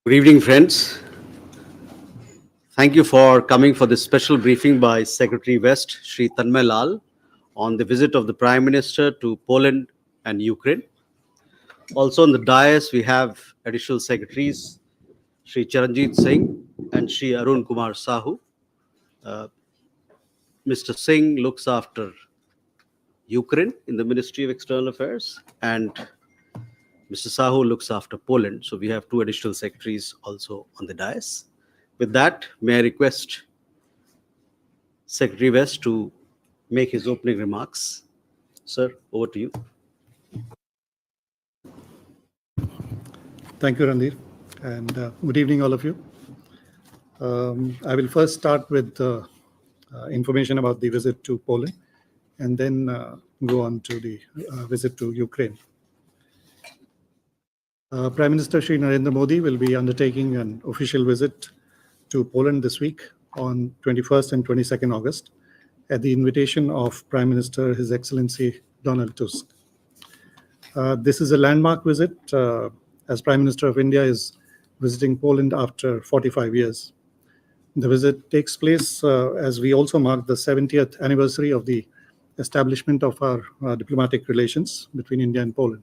Good evening, friends. Thank you for coming for this special briefing by Secretary West, Shri Tanmay Lal, on the visit of the Prime Minister to Poland and Ukraine. Also on the dais, we have additional secretaries, Shri Charanjit Singh and Shri Arun Kumar Sahu. Mr. Singh looks after Ukraine in the Ministry of External Affairs, and Mr. Sahu looks after Poland. So we have two additional secretaries also on the dais. With that, may I request Secretary West to make his opening remarks. Sir, over to you. Thank you, Randir, and good evening, all of you. I will first start with information about the visit to Poland, and then go on to the visit to Ukraine. Prime Minister Shri Narendra Modi will be undertaking an official visit to Poland this week on 21st and 22nd August at the invitation of Prime Minister His Excellency Donald Tusk. This is a landmark visit as Prime Minister of India is visiting Poland after 45 years. The visit takes place as we also mark the 70th anniversary of the establishment of our diplomatic relations between India and Poland.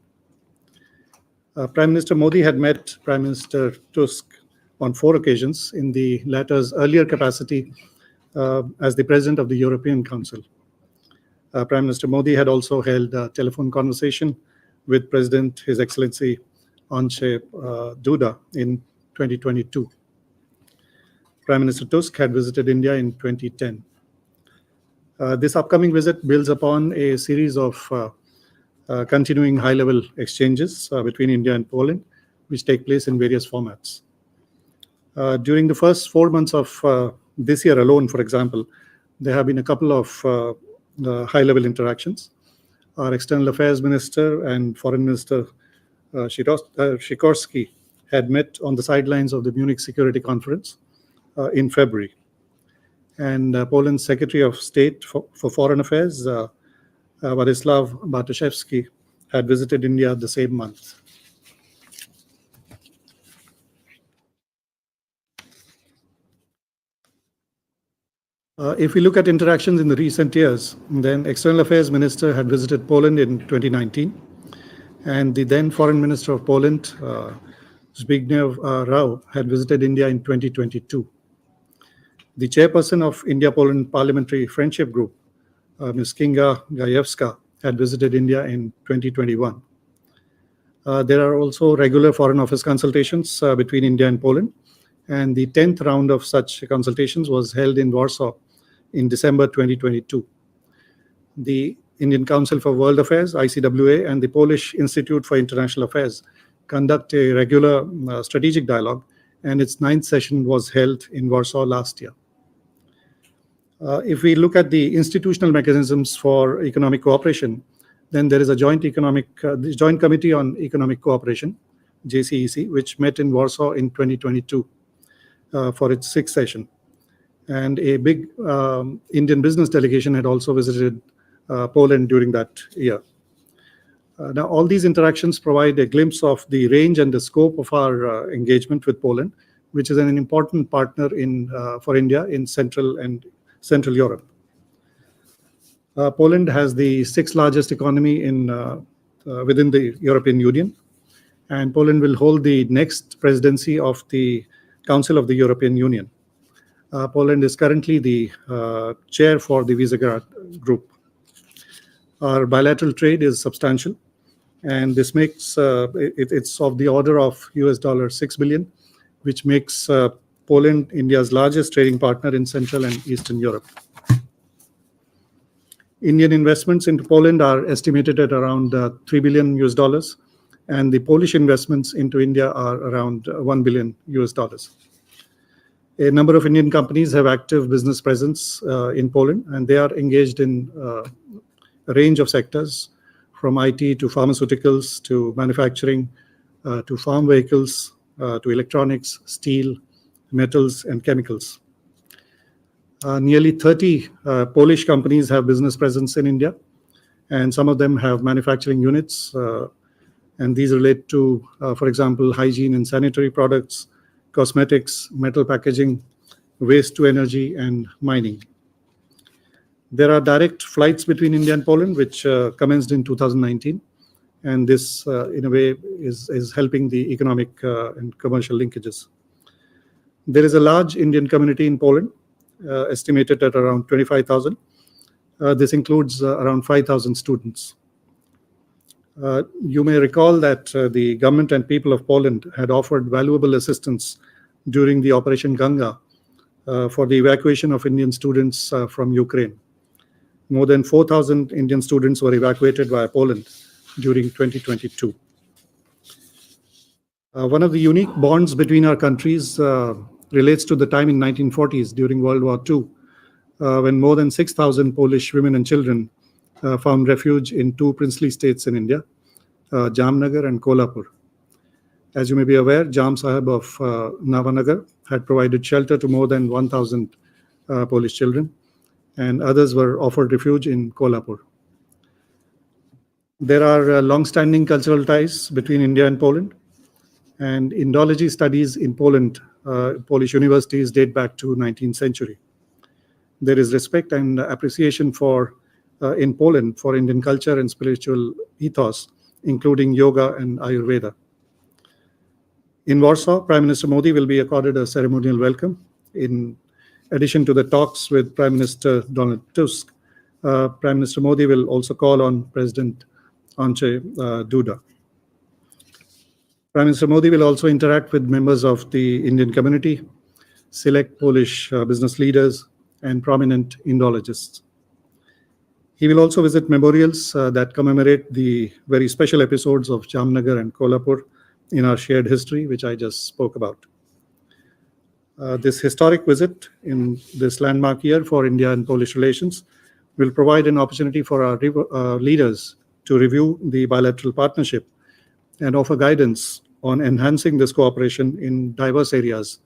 Prime Minister Modi had met Prime Minister Tusk on 4 occasions in the latter's earlier capacity as the President of the European Council. Prime Minister Modi had also held a telephone conversation with President His Excellency Andrzej Duda in 2022. Prime Minister Tusk had visited India in 2010. This upcoming visit builds upon a series of continuing high-level exchanges between India and Poland, which take place in various formats. During the first 4 months of this year alone, for example, there have been a couple of high-level interactions. Our External Affairs Minister and Foreign Minister Sikorski had met on the sidelines of the Munich Security Conference in February. And Poland's Secretary of State for Foreign Affairs, Władysław Bartoszewski, had visited India the same month. If we look at interactions in the recent years, then External Affairs Minister had visited Poland in 2019, and the then Foreign Minister of Poland, Zbigniew Rau, had visited India in 2022. The chairperson of India-Poland Parliamentary Friendship Group, Ms. Kinga Gajewska, had visited India in 2021. There are also regular Foreign Office consultations between India and Poland, and the 10th round of such consultations was held in Warsaw in December 2022. The Indian Council for World Affairs, ICWA, and the Polish Institute for International Affairs conduct a regular strategic dialogue, and its 9th session was held in Warsaw last year. If we look at the institutional mechanisms for economic cooperation, then there is a Joint Committee on Economic Cooperation, JCEC, which met in Warsaw in 2022 for its 6th session. And a big Indian business delegation had also visited Poland during that year. Now, all these interactions provide a glimpse of the range and the scope of our engagement with Poland, which is an important partner for India in Central Europe. Poland has the 6th largest economy within the European Union, and Poland will hold the next presidency of the Council of the European Union. Poland is currently the chair for the Visegrad Group. Our bilateral trade is substantial, and this makes it's of the order of $6 billion, which makes Poland India's largest trading partner in Central and Eastern Europe. Indian investments into Poland are estimated at around $3 billion, and the Polish investments into India are around $1 billion. A number of Indian companies have active business presence in Poland, and they are engaged in a range of sectors, from IT to pharmaceuticals to manufacturing to farm vehicles to electronics, steel, metals, and chemicals. Nearly 30 Polish companies have business presence in India, and some of them have manufacturing units, and these relate to, for example, hygiene and sanitary products, cosmetics, metal packaging, waste to energy, and mining. There are direct flights between India and Poland, which commenced in 2019. And this, in a way, is helping the economic and commercial linkages. There is a large Indian community in Poland, estimated at around 25,000. This includes around 5,000 students. You may recall that the government and people of Poland had offered valuable assistance during the Operation Ganga for the evacuation of Indian students from Ukraine. More than 4,000 Indian students were evacuated via Poland during 2022. One of the unique bonds between our countries relates to the time in 1940s during World War II, when more than 6,000 Polish women and children found refuge in two princely states in India, Jamnagar and Kolhapur. As you may be aware, Jam Sahib of Navanagar had provided shelter to more than 1,000 Polish children, and others were offered refuge in Kolhapur. There are long-standing cultural ties between India and Poland, and Indology studies in Poland, Polish universities date back to 19th century. There is respect and appreciation in Poland for Indian culture and spiritual ethos, including yoga and Ayurveda. In Warsaw, Prime Minister Modi will be accorded a ceremonial welcome. In addition to the talks with Prime Minister Donald Tusk, Prime Minister Modi will also call on President Andrzej Duda. Prime Minister Modi will also interact with members of the Indian community, select Polish business leaders, and prominent Indologists. He will also visit memorials that commemorate the very special episodes of Jamnagar and Kolhapur in our shared history, which I just spoke about. This historic visit in this landmark year for India and Polish relations will provide an opportunity for our leaders to review the bilateral partnership and offer guidance on enhancing this cooperation in diverse areas,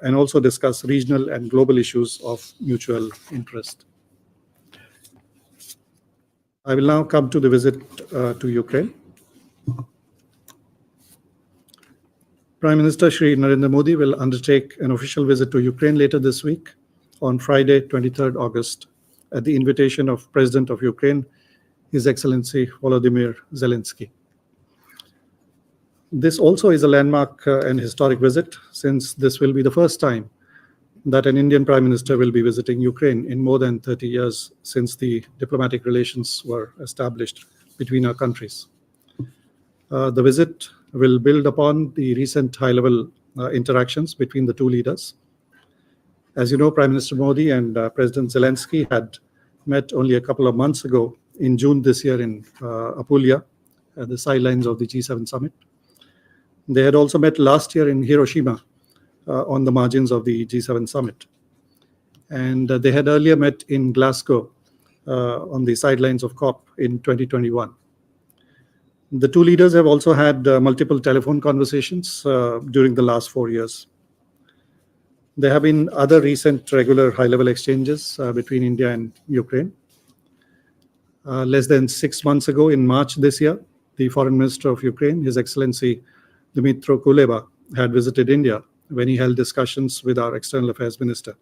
and also discuss regional and global issues of mutual interest. I will now come to the visit to Ukraine. Prime Minister Shri Narendra Modi will undertake an official visit to Ukraine later this week on Friday, 23rd August, at the invitation of President of Ukraine, His Excellency Volodymyr Zelensky. This also is a landmark and historic visit, since this will be the first time that an Indian Prime Minister will be visiting Ukraine in more than 30 years since the diplomatic relations were established between our countries. The visit will build upon the recent high-level interactions between the two leaders. As you know, Prime Minister Modi and President Zelensky had met only a couple of months ago in June this year in Apulia, at the sidelines of the G7 summit. They had also met last year in Hiroshima on the margins of the G7 summit. And they had earlier met in Glasgow on the sidelines of COP in 2021. The two leaders have also had multiple telephone conversations during the last 4 years. There have been other recent regular high-level exchanges between India and Ukraine. Less than 6 months ago, in March this year, the Foreign Minister of Ukraine, His Excellency Dmytro Kuleba, had visited India when he held discussions with our External Affairs Minister.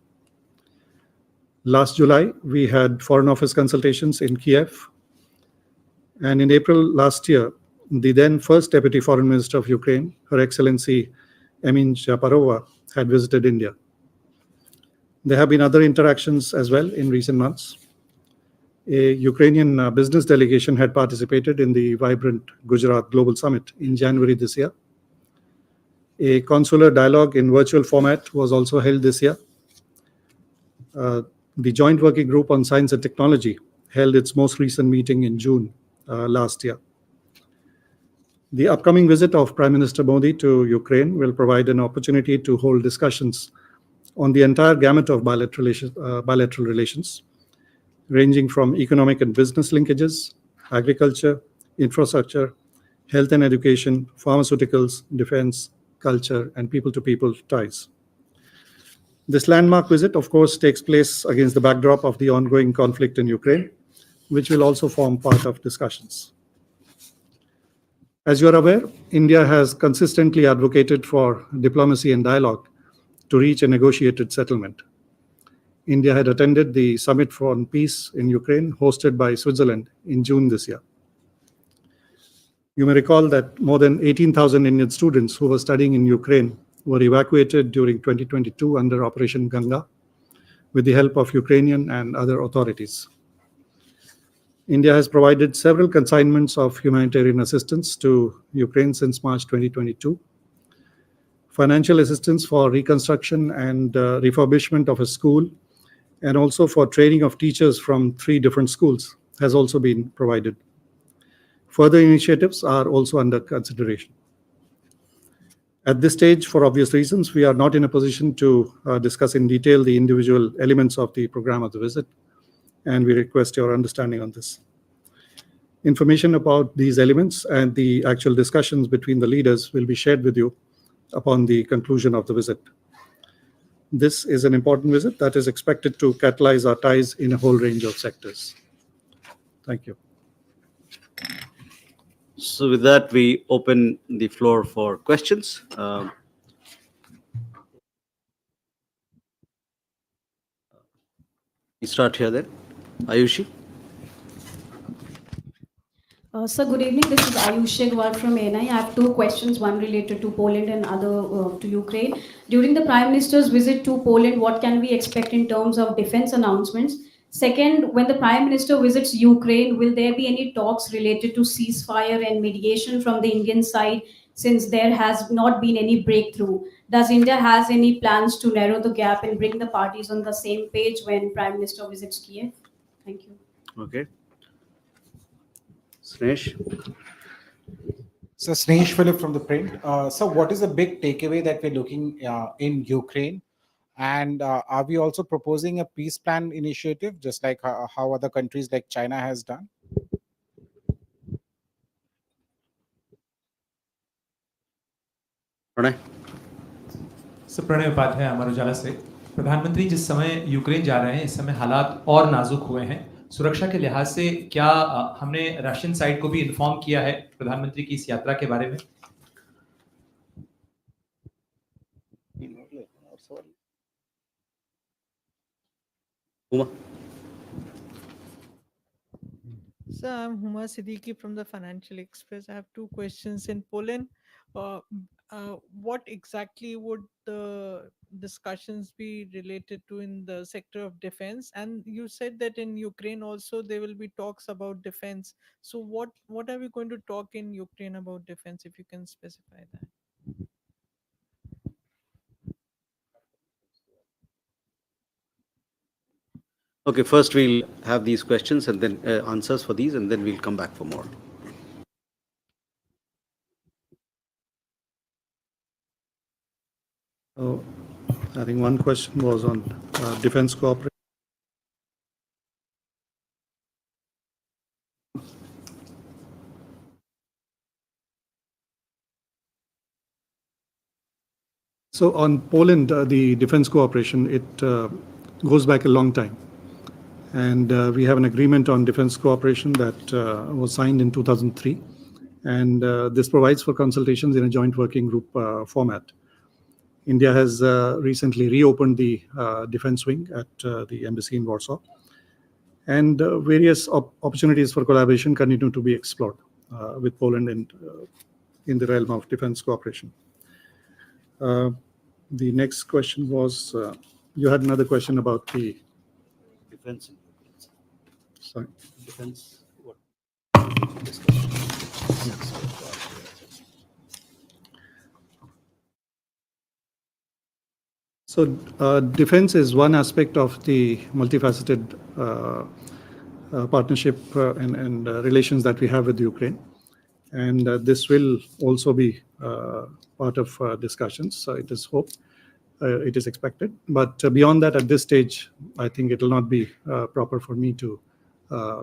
Last July, we had Foreign Office consultations in Kiev. And in April last year, the then first Deputy Foreign Minister of Ukraine, Her Excellency Emin Shaparova, had visited India. There have been other interactions as well in recent months. A Ukrainian business delegation had participated in the vibrant Gujarat Global Summit in January this year. A consular dialogue in virtual format was also held this year. The Joint Working Group on Science and Technology held its most recent meeting in June last year. The upcoming visit of Prime Minister Modi to Ukraine will provide an opportunity to hold discussions on the entire gamut of bilateral relations, ranging from economic and business linkages, agriculture, infrastructure, health and education, pharmaceuticals, defense, culture, and people-to-people ties. This landmark visit, of course, takes place against the backdrop of the ongoing conflict in Ukraine, which will also form part of discussions. As you are aware, India has consistently advocated for diplomacy and dialogue to reach a negotiated settlement. India had attended the Summit for Peace in Ukraine, hosted by Switzerland in June this year. You may recall that more than 18,000 Indian students who were studying in Ukraine were evacuated during 2022 under Operation Ganga with the help of Ukrainian and other authorities. India has provided several consignments of humanitarian assistance to Ukraine since March 2022. Financial assistance for reconstruction and refurbishment of a school, and also for training of teachers from 3 different schools, has also been provided. Further initiatives are also under consideration. At this stage, for obvious reasons, we are not in a position to discuss in detail the individual elements of the program of the visit, and we request your understanding on this. Information about these elements and the actual discussions between the leaders will be shared with you upon the conclusion of the visit. This is an important visit that is expected to catalyze our ties in a whole range of sectors. Thank you. So with that, we open the floor for questions. We start here then. Ayushi? Sir, good evening. This is Ayushi Agrawal from MEA. I have 2 questions, one related to Poland and other to Ukraine. During the Prime Minister's visit to Poland, what can we expect in terms of defense announcements? Second, when the Prime Minister visits Ukraine, will there be any talks related to ceasefire and mediation from the Indian side, since there has not been any breakthrough? Does India has any plans to narrow the gap and bring the parties on the same page when Prime Minister visits Kiev? Thank you. Okay. Snesh? So Snesh Philip from the print. So what is the big takeaway that we're looking in Ukraine? And are we also proposing a peace plan initiative, just like how other countries like China has done? Pranay? Sir Pranay Upadhyay Amar Ujala से। प्रधानमंत्री जिस समय Ukraine जा रहे हैं, इस समय हालात और नाजुक हुए हैं। सुरक्षा के लिहाज से क्या हमने रशियन साइड को भी इन्फॉर्म किया है प्रधानमंत्री की इस यात्रा के बारे में? Uma? So I'm Huma Siddiqui from the Financial Express. I have 2 questions. In Poland, what exactly would the discussions be related to in the sector of defense? And you said that in Ukraine also there will be talks about defense. So what are we going to talk in Ukraine about defense, if you can specify that? Okay, first we'll have these questions and then answers for these, and then we'll come back for more. I think one question was on defense cooperation. So on Poland, the defense cooperation, it goes back a long time. And we have an agreement on defense cooperation that was signed in 2003. And this provides for consultations in a joint working group format. India has recently reopened the defense wing at the embassy in Warsaw. And various opportunities for collaboration continue to be explored with Poland in the realm of defense cooperation. The next question was, you had another question about the Defense. Sorry. Defense. What? So defense is one aspect of the multifaceted partnership and relations that we have with Ukraine. And this will also be part of discussions. It is hoped, it is expected. But beyond that, at this stage, I think it will not be proper for me to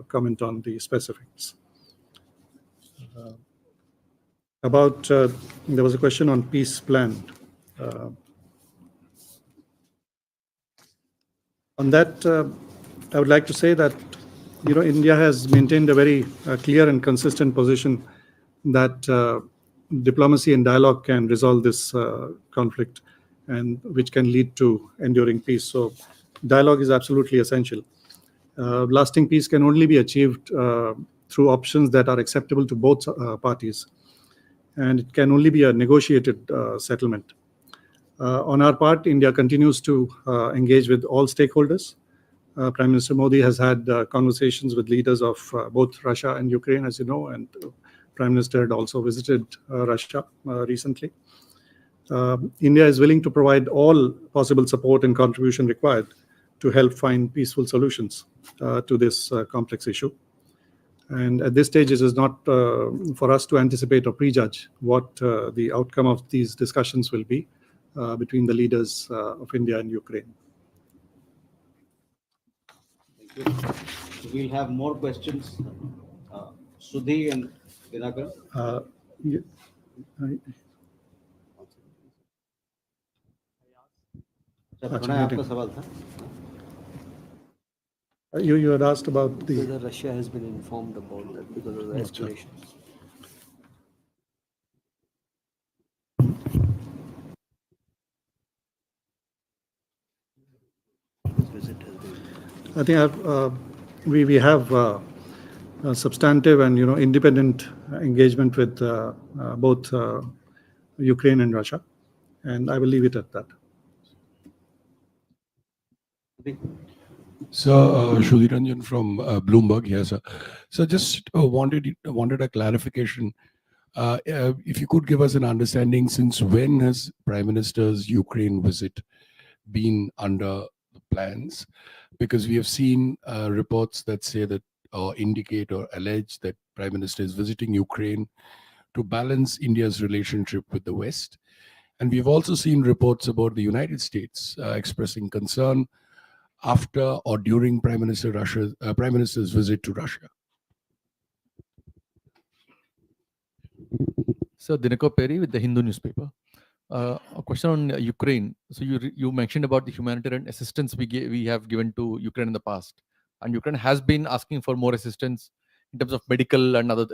comment on the specifics. There was a question on peace plan. On that, I would like to say that India has maintained a very clear and consistent position that diplomacy and dialogue can resolve this conflict, and which can lead to enduring peace. So dialogue is absolutely essential. Lasting peace can only be achieved through options that are acceptable to both parties, and it can only be a negotiated settlement. On our part, India continues to engage with all stakeholders. Prime Minister Modi has had conversations with leaders of both Russia and Ukraine, as you know, and Prime Minister had also visited Russia recently. India is willing to provide all possible support and contribution required to help find peaceful solutions to this complex issue. And at this stage, it is not for us to anticipate or prejudge what the outcome of these discussions will be between the leaders of India and Ukraine. Thank you. We'll have more questions. Sudhi and Dinakar. Y- अच्छा, अच्छा, प्रणय, आपका meeting. सवाल था? You had asked about the. Whether Russia has been informed about that because of the Morcha. escalations. Visit has been. I think we have a substantive and independent engagement with both Ukraine and Russia, and I will leave it at that. So, Shudhiranjan from Bloomberg here, sir. So, just wanted a clarification. If you could give us an understanding, since when has Prime Minister's Ukraine visit been under the plans? Because we have seen reports that say that, or indicate or allege that Prime Minister is visiting Ukraine to balance India's relationship with the West. And we've also seen reports about the United States expressing concern after or during Prime Minister's visit to Russia. So Dinakar Perry with the Hindu newspaper. A question on Ukraine. So you mentioned about the humanitarian assistance we have given to Ukraine in the past, and Ukraine has been asking for more assistance in terms of medical and other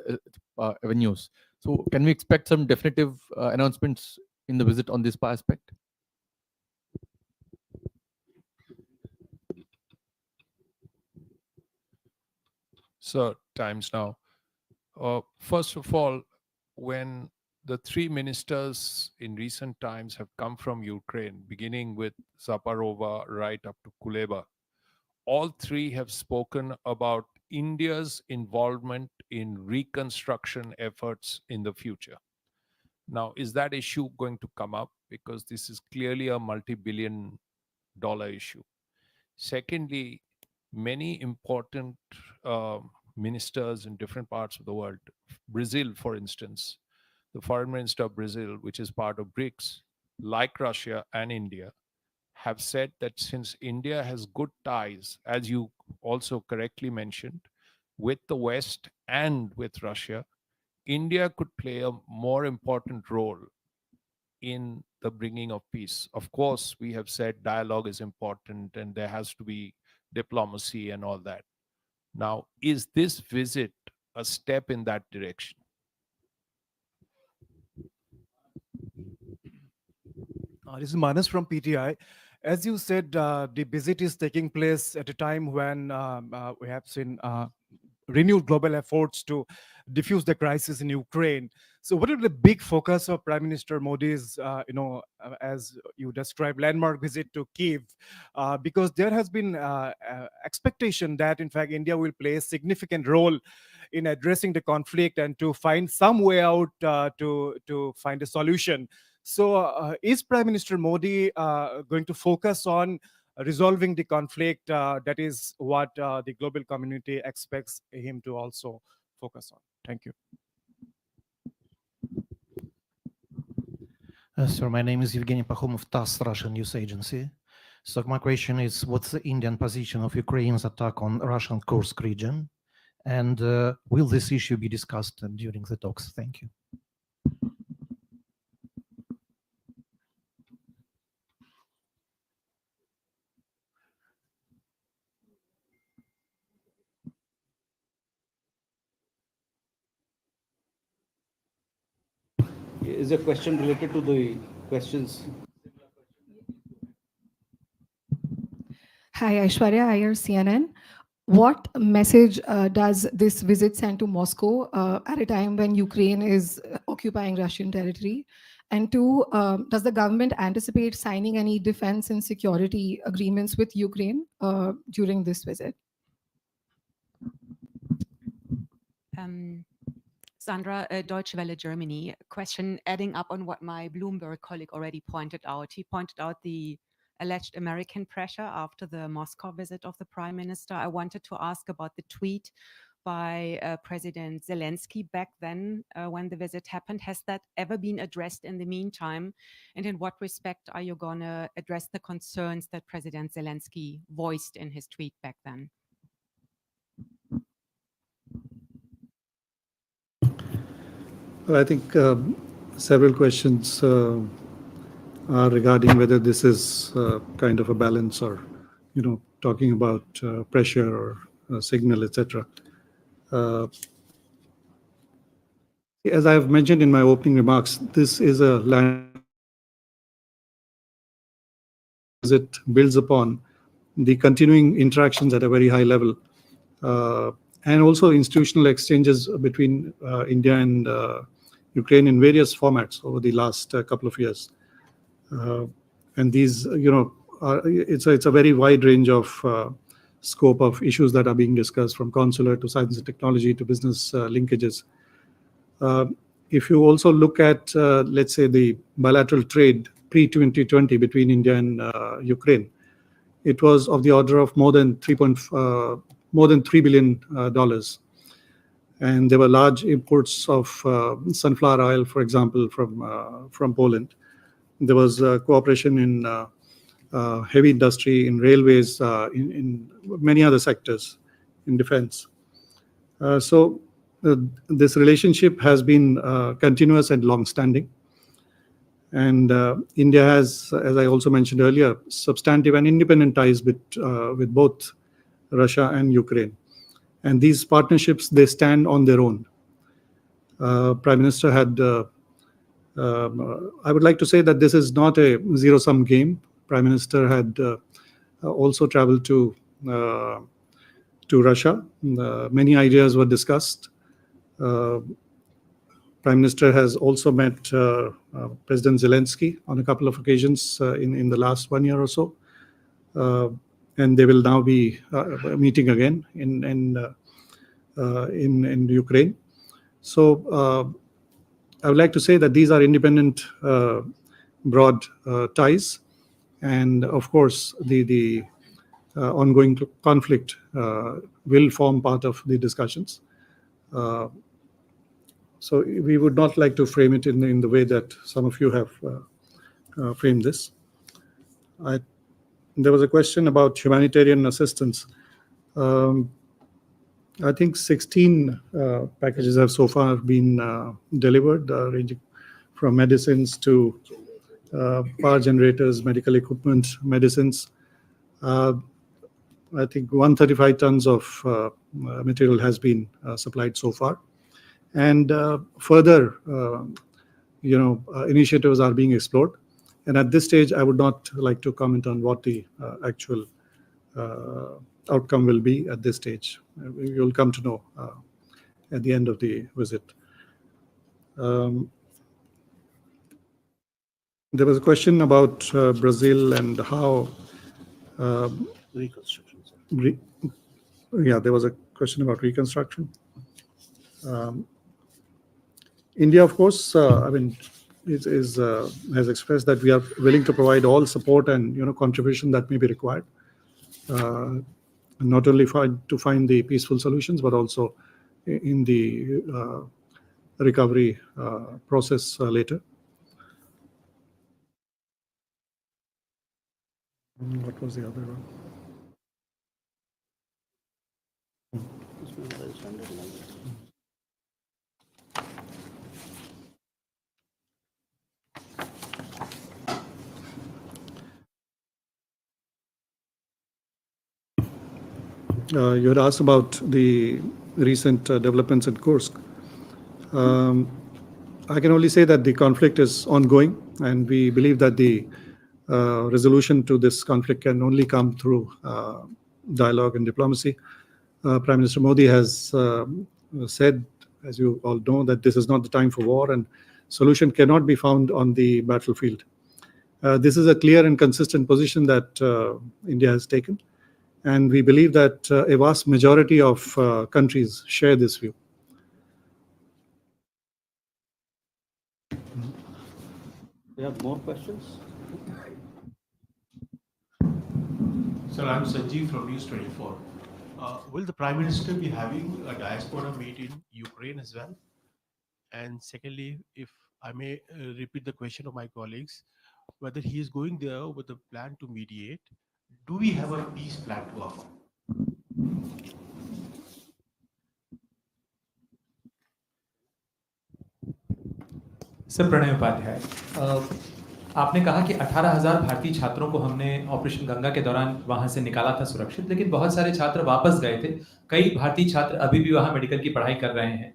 avenues. So can we expect some definitive announcements in the visit on this aspect? So, times now. First of all, when the three ministers in recent times have come from Ukraine, beginning with Zaparova right up to Kuleba, all three have spoken about India's involvement in reconstruction efforts in the future. Now, is that issue going to come up? Because this is clearly a multi-billion-dollar issue. Secondly, many important ministers in different parts of the world, Brazil, for instance, the foreign minister of Brazil, which is part of BRICS, like Russia and India, have said that since India has good ties, as you also correctly mentioned, with the West and with Russia, India could play a more important role in the bringing of peace. Of course, we have said dialogue is important and there has to be diplomacy and all that. Now, is this visit a step in that direction? This is Manas from PTI. As you said, the visit is taking place at a time when we have seen renewed global efforts to diffuse the crisis in Ukraine. So, what is the big focus of Prime Minister Modi's, as you described, landmark visit to Kiev? Because there has been expectation that, in fact, India will play a significant role in addressing the conflict and to find some way out to find a solution. So, is Prime Minister Modi going to focus on resolving the conflict? That is what the global community expects him to also focus on. Thank you. Sir, my name is Evgeny Pakhomov, TASS, Russian news agency. So my question is, what's the Indian position of Ukraine's attack on Russian Kursk region? And will this issue be discussed during the talks? Thank you. is a question related to the questions? Hi, Aishwarya Iyer, CNN. What message does this visit send to Moscow at a time when Ukraine is occupying Russian territory? And two, does the government anticipate signing any defense and security agreements with Ukraine during this visit? Sandra, Deutsche Welle, Germany. Question adding up on what my Bloomberg colleague already pointed out. He pointed out the alleged American pressure after the Moscow visit of the Prime Minister. I wanted to ask about the tweet by President Zelensky back then when the visit happened. Has that ever been addressed in the meantime? And in what respect are you going to address the concerns that President Zelensky voiced in his tweet back then? Well, I think several questions are regarding whether this is kind of a balance or, talking about pressure or signal, etc. As I have mentioned in my opening remarks, this is a land it builds upon the continuing interactions at a very high level and also institutional exchanges between India and Ukraine in various formats over the last couple of years. And these, it's a very wide range of scope of issues that are being discussed, from consular to science and technology to business linkages. If you also look at, let's say, the bilateral trade pre-2020 between India and Ukraine, it was of the order of more than $3 billion. And there were large imports of sunflower oil, for example, from Poland. There was cooperation in heavy industry, in railways, in many other sectors, in defense. So this relationship has been continuous and long-standing. And India has, as I also mentioned earlier, substantive and independent ties with both Russia and Ukraine. And these partnerships, they stand on their own. Prime Minister had, I would like to say that this is not a zero-sum game. Prime Minister had also traveled to Russia. Many ideas were discussed. Prime Minister has also met President Zelensky on a couple of occasions in the last 1 year or so. And they will now be meeting again in Ukraine. So I would like to say that these are independent, broad ties. And of course, the ongoing conflict will form part of the discussions. So we would not like to frame it in the way that some of you have framed this. There was a question about humanitarian assistance. I think 16 packages have so far been delivered, ranging from medicines to power generators, medical equipment, medicines. I think 135 tons of material has been supplied so far. And further, initiatives are being explored. And at this stage, I would not like to comment on what the actual outcome will be at this stage. You'll come to know at the end of the visit. There was a question about Brazil and how... Reconstruction. There was a question about reconstruction. India, of course, has expressed that we are willing to provide all support and contribution that may be required, not only to find the peaceful solutions, but also in the recovery process later. What was the other one? You had asked about the recent developments in Kursk. I can only say that the conflict is ongoing, and we believe that the resolution to this conflict can only come through dialogue and diplomacy. Prime Minister Modi has said, as you all know, that this is not the time for war, and solution cannot be found on the battlefield. This is a clear and consistent position that India has taken, and we believe that a vast majority of countries share this view. We have more questions? Sir, I'm Sanjeev from News 24. Will the Prime Minister be having a diaspora meet in Ukraine as well? And secondly, if I may repeat the question of my colleagues, whether he is going there with a plan to mediate, do we have a peace plan to offer? Sir Pranay Upadhyay, आपने कहा कि 18,000 भारतीय छात्रों को हमने operation Ganga के दौरान वहां से निकाला था सुरक्षित, लेकिन बहुत सारे छात्र वापस गए थे। कई भारतीय छात्र अभी भी वहां मेडिकल की पढ़ाई कर रहे हैं।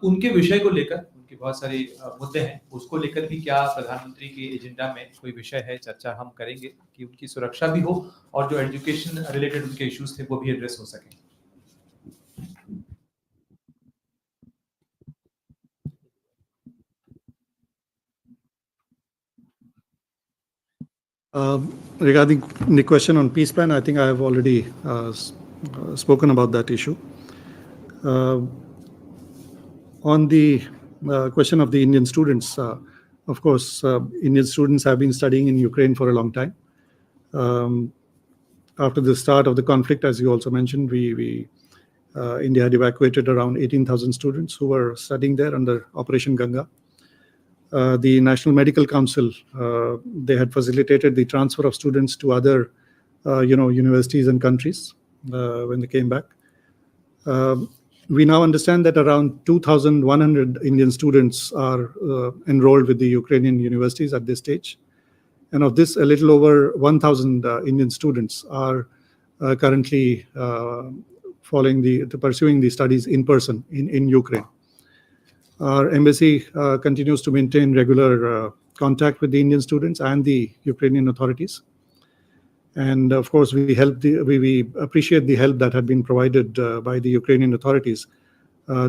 उनके विषय को लेकर, उनके बहुत सारे मुद्दे हैं, उसको लेकर भी क्या प्रधानमंत्री के एजेंडा में कोई विषय है, चर्चा हम करेंगे कि उनकी सुरक्षा भी हो और जो एजुकेशन रिलेटेड उनके इश्यूज थे वो भी एड्रेस हो सके? Regarding the question on peace plan, I think I have already spoken about that issue. On the question of the Indian students, of course, Indian students have been studying in Ukraine for a long time. After the start of the conflict, as you also mentioned, India had evacuated around 18,000 students who were studying there under Operation Ganga. The National Medical Council, they had facilitated the transfer of students to other, universities and countries when they came back. We now understand that around 2,100 Indian students are enrolled with the Ukrainian universities at this stage. And of this, a little over 1,000 Indian students are currently pursuing the studies in person in Ukraine. Our embassy continues to maintain regular contact with the Indian students and the Ukrainian authorities. And of course, we appreciate the help that had been provided by the Ukrainian authorities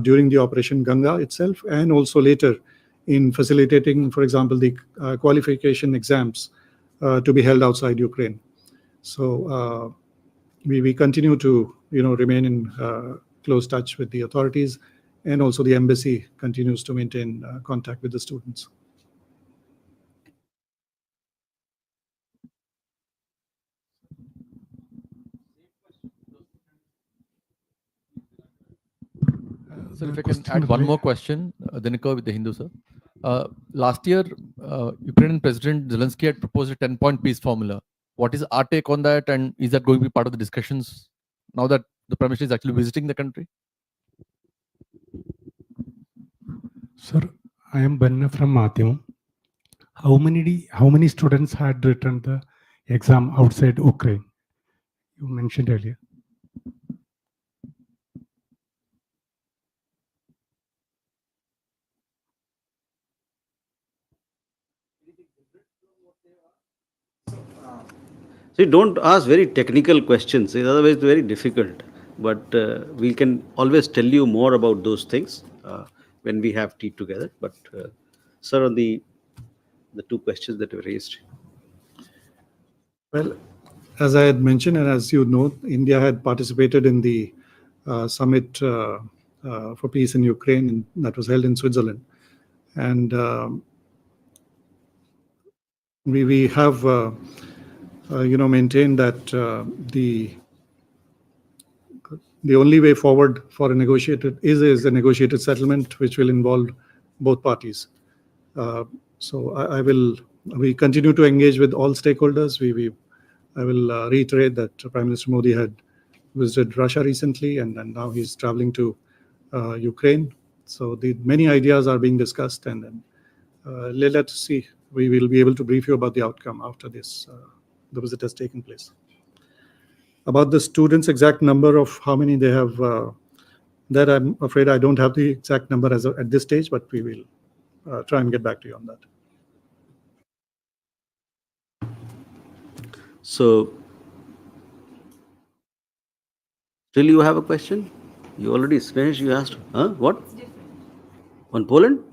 during the Operation Ganga itself, and also later in facilitating, for example, the qualification exams to be held outside Ukraine. So we continue to remain in close touch with the authorities, and also the embassy continues to maintain contact with the students. Sir, if I can add one more question, Dinikar with the Hindu, sir. Last year, Ukrainian President Zelensky had proposed a 10-point peace formula. What is our take on that, and is that going to be part of the discussions now that the Prime Minister is actually visiting the country? Sir, I am Banna from Matyam. How many students had written the exam outside Ukraine? You mentioned earlier. See, don't ask very technical questions, otherwise it's very difficult. But we can always tell you more about those things when we have tea together. But sir, on the two questions that were raised. Well, as I had mentioned, and as you know, India had participated in the summit for peace in Ukraine that was held in Switzerland. And we have maintained that the only way forward for a negotiated is a negotiated settlement, which will involve both parties. So we continue to engage with all stakeholders. I will reiterate that Prime Minister Modi had visited Russia recently, and now he's traveling to Ukraine. So many ideas are being discussed, and let's see. We will be able to brief you about the outcome after the visit has taken place. About the students' exact number of how many they have, that I'm afraid I don't have the exact number at this stage, but we will try and get back to you on that. So, still you have a question? You already finished, you asked, huh? What? On Poland?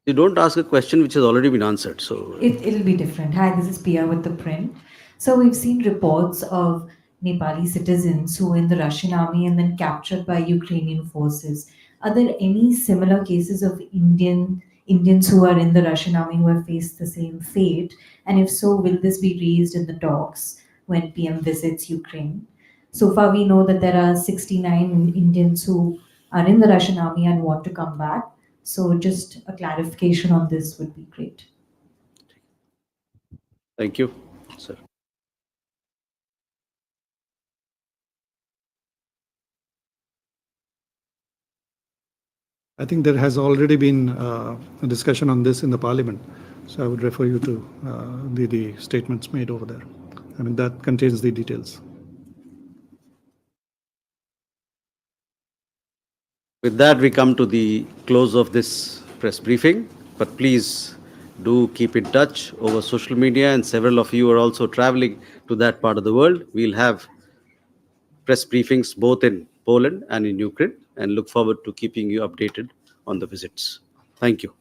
You don't ask a question which has already been answered. So, It'll be different. Hi, this is Pia with the print. So we've seen reports of Nepali citizens who were in the Russian army and then captured by Ukrainian forces. Are there any similar cases of Indians who are in the Russian army who have faced the same fate? And if so, will this be raised in the talks when PM visits Ukraine? So far, we know that there are 69 Indians who are in the Russian army and want to come back. So just a clarification on this would be great. thank you, sir. I think there has already been a discussion on this in the Parliament, so I would refer you to the statements made over there. I mean, that contains the details. With that, we come to the close of this press briefing, but please do keep in touch over social media, and several of you are also traveling to that part of the world. We'll have press briefings both in Poland and in Ukraine, and look forward to keeping you updated on the visits. Thank you.